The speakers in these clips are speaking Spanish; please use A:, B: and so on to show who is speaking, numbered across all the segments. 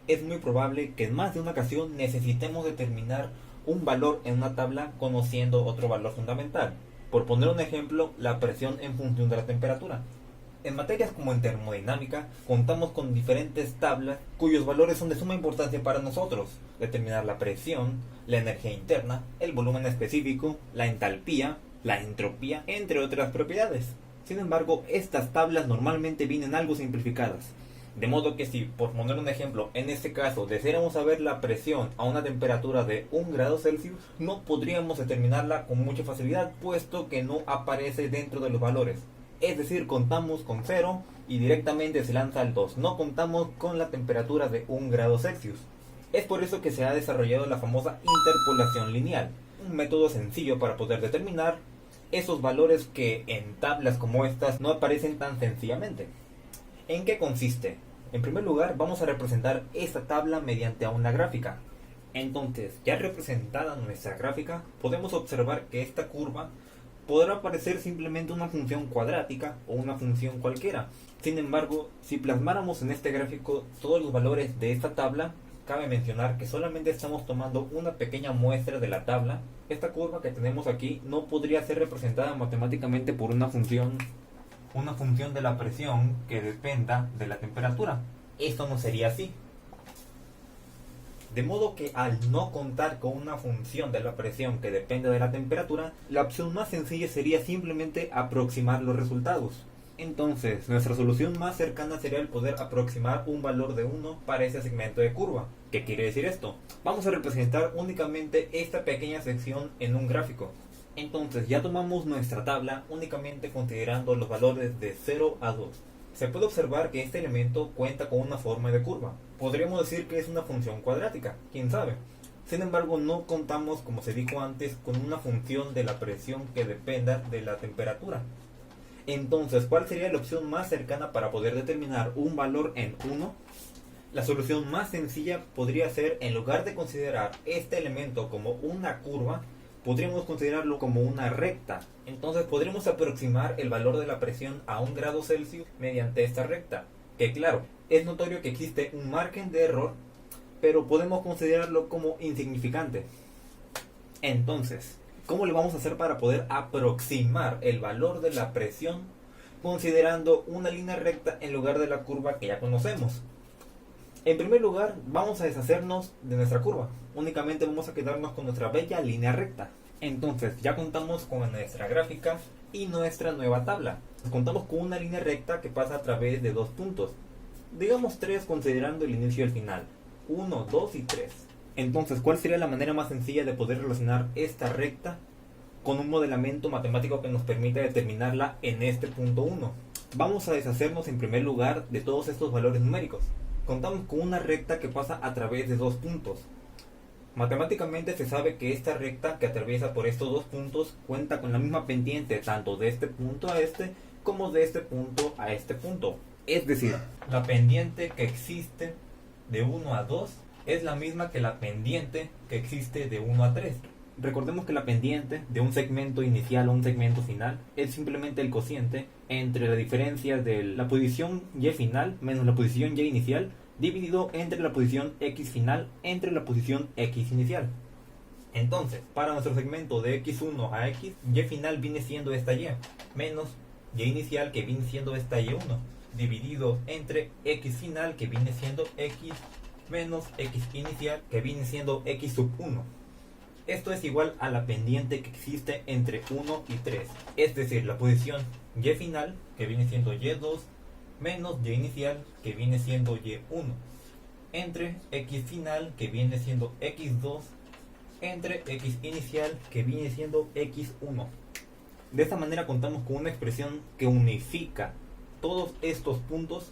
A: es muy probable que en más de una ocasión necesitemos determinar un valor en una tabla conociendo otro valor fundamental. Por poner un ejemplo, la presión en función de la temperatura. En materias como en termodinámica, contamos con diferentes tablas cuyos valores son de suma importancia para nosotros. Determinar la presión, la energía interna, el volumen específico, la entalpía, la entropía, entre otras propiedades. Sin embargo, estas tablas normalmente vienen algo simplificadas. De modo que si, por poner un ejemplo, en este caso deseáramos saber la presión a una temperatura de 1 grado Celsius, no podríamos determinarla con mucha facilidad, puesto que no aparece dentro de los valores. Es decir, contamos con 0 y directamente se lanza al 2. No contamos con la temperatura de 1 grado Celsius. Es por eso que se ha desarrollado la famosa interpolación lineal, un método sencillo para poder determinar esos valores que en tablas como estas no aparecen tan sencillamente. ¿En qué consiste? En primer lugar, vamos a representar esta tabla mediante una gráfica. Entonces, ya representada nuestra gráfica, podemos observar que esta curva podrá parecer simplemente una función cuadrática o una función cualquiera. Sin embargo, si plasmáramos en este gráfico todos los valores de esta tabla, cabe mencionar que solamente estamos tomando una pequeña muestra de la tabla. Esta curva que tenemos aquí no podría ser representada matemáticamente por una función de la presión que dependa de la temperatura. Esto no sería así. De modo que al no contar con una función de la presión que depende de la temperatura, la opción más sencilla sería simplemente aproximar los resultados. Entonces, nuestra solución más cercana sería el poder aproximar un valor de 1 para ese segmento de curva. ¿Qué quiere decir esto? Vamos a representar únicamente esta pequeña sección en un gráfico. Entonces ya tomamos nuestra tabla únicamente considerando los valores de 0 a 2. Se puede observar que este elemento cuenta con una forma de curva. Podríamos decir que es una función cuadrática, quién sabe. Sin embargo, no contamos, como se dijo antes, con una función de la presión que dependa de la temperatura. Entonces, ¿cuál sería la opción más cercana para poder determinar un valor en 1? La solución más sencilla podría ser, en lugar de considerar este elemento como una curva, podríamos considerarlo como una recta. Entonces podremos aproximar el valor de la presión a 1 grado Celsius mediante esta recta. Que claro, es notorio que existe un margen de error, pero podemos considerarlo como insignificante. Entonces, ¿cómo le vamos a hacer para poder aproximar el valor de la presión considerando una línea recta en lugar de la curva que ya conocemos? En primer lugar, vamos a deshacernos de nuestra curva. Únicamente vamos a quedarnos con nuestra bella línea recta. Entonces, ya contamos con nuestra gráfica y nuestra nueva tabla. Contamos con una línea recta que pasa a través de dos puntos. Digamos 3 considerando el inicio y el final. 1, 2 y 3. Entonces, ¿cuál sería la manera más sencilla de poder relacionar esta recta con un modelamiento matemático que nos permita determinarla en este punto 1? Vamos a deshacernos en primer lugar de todos estos valores numéricos. Contamos con una recta que pasa a través de dos puntos. Matemáticamente se sabe que esta recta que atraviesa por estos dos puntos cuenta con la misma pendiente tanto de este punto a este como de este punto a este punto. Es decir, la pendiente que existe de 1 a 2 es la misma que la pendiente que existe de 1 a 3. Recordemos que la pendiente de un segmento inicial o un segmento final es simplemente el cociente entre la diferencia de la posición y final menos la posición y inicial dividido entre la posición x final entre la posición x inicial. Entonces, para nuestro segmento de x1 a x, y final viene siendo esta y menos y inicial que viene siendo esta y1 dividido entre x final que viene siendo x menos x inicial que viene siendo x sub 1. Esto es igual a la pendiente que existe entre 1 y 3, es decir, la posición y final, que viene siendo y2, menos y inicial, que viene siendo y1, entre x final, que viene siendo x2, entre x inicial, que viene siendo x1. De esta manera contamos con una expresión que unifica todos estos puntos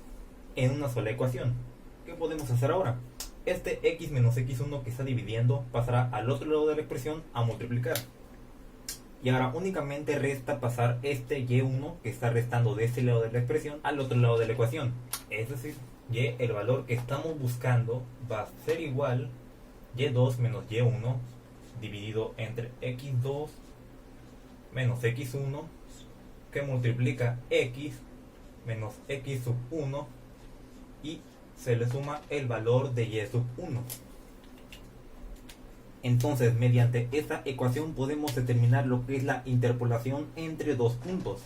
A: en una sola ecuación. ¿Qué podemos hacer ahora? Este x menos x1 que está dividiendo pasará al otro lado de la expresión a multiplicar. Y ahora únicamente resta pasar este y1 que está restando de este lado de la expresión al otro lado de la ecuación. Es decir, y el valor que estamos buscando va a ser igual y2 menos y1 dividido entre x2 menos x1 que multiplica x menos x sub 1 y se le suma el valor de y sub 1. Entonces, mediante esta ecuación podemos determinar lo que es la interpolación entre dos puntos.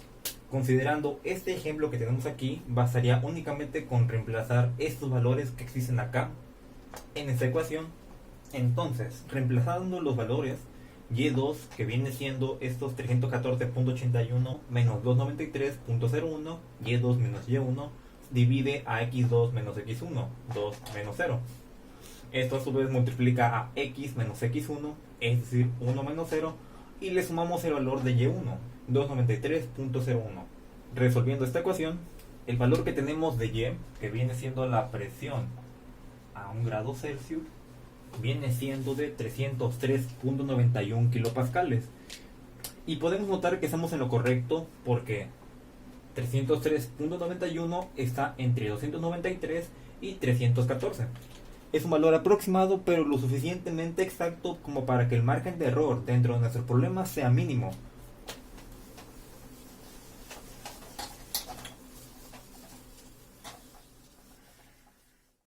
A: Considerando este ejemplo que tenemos aquí, bastaría únicamente con reemplazar estos valores que existen acá en esta ecuación. Entonces, reemplazando los valores, y2, que viene siendo estos 314.81 menos 293.01, y2 menos y1, divide a x2 menos x1, 2 menos 0. Esto a su vez multiplica a x menos x1, es decir, 1 menos 0, y le sumamos el valor de y1, 293.01. Resolviendo esta ecuación, el valor que tenemos de y, que viene siendo la presión a 1 grado Celsius, viene siendo de 303.91 kilopascales. Y podemos notar que estamos en lo correcto porque 303.91 está entre 293 y 314. Es un valor aproximado, pero lo suficientemente exacto como para que el margen de error dentro de nuestro problema sea mínimo.